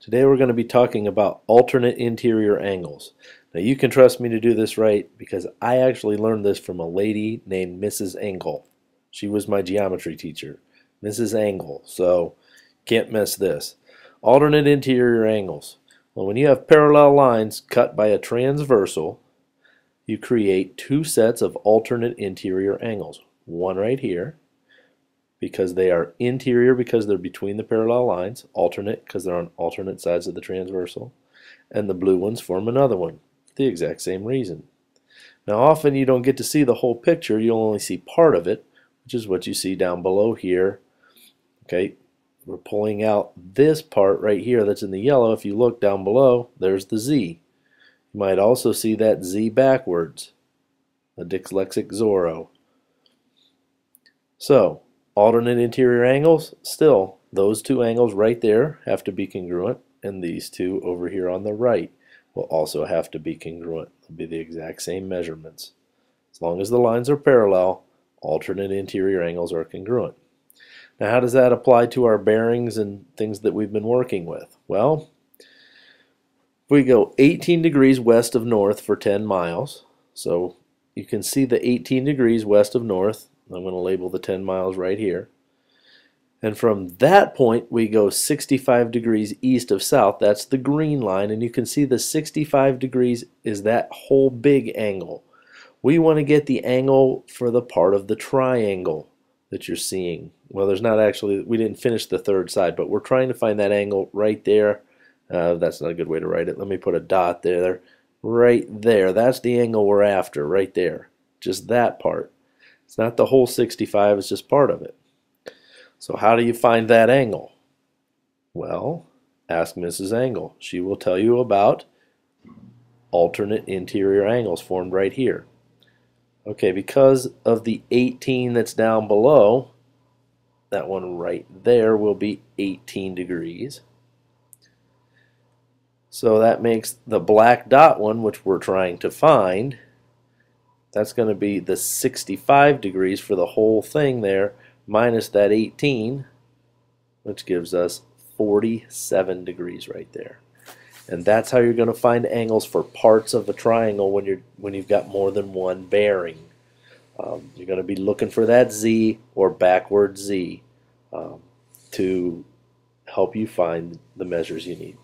Today we're going to be talking about alternate interior angles. Now you can trust me to do this right because I actually learned this from a lady named Mrs. Engel. She was my geometry teacher, Mrs. Engel, so can't miss this. Alternate interior angles. Well, when you have parallel lines cut by a transversal, you create two sets of alternate interior angles. One right here, because they are interior because they're between the parallel lines, alternate because they're on alternate sides of the transversal, and the blue ones form another one for the exact same reason. Now often you don't get to see the whole picture, you'll only see part of it, which is what you see down below here. Okay, we're pulling out this part right here that's in the yellow. If you look down below, there's the Z. You might also see that Z backwards, a dyslexic Zorro. So, alternate interior angles, still, those two angles right there have to be congruent, and these two over here on the right will also have to be congruent. They'll be the exact same measurements. As long as the lines are parallel, alternate interior angles are congruent. Now, how does that apply to our bearings and things that we've been working with? Well, if we go 18 degrees west of north for 10 miles, so you can see the 18 degrees west of north. I'm going to label the 10 miles right here. And from that point, we go 65 degrees east of south. That's the green line. And you can see the 65 degrees is that whole big angle. We want to get the angle for the part of the triangle that you're seeing. Well, there's not actually, we didn't finish the third side, but we're trying to find that angle right there. That's not a good way to write it. Let me put a dot there. Right there. That's the angle we're after, right there. Just that part. It's not the whole 65, it's just part of it. So how do you find that angle? Well, ask Mrs. Engel. She will tell you about alternate interior angles formed right here. Okay, because of the 18 that's down below, that one right there will be 18 degrees. So that makes the black dot one, which we're trying to find, that's going to be the 65 degrees for the whole thing there, minus that 18, which gives us 47 degrees right there. And that's how you're going to find angles for parts of a triangle when you've got more than one bearing. You're going to be looking for that Z or backward Z to help you find the measures you need.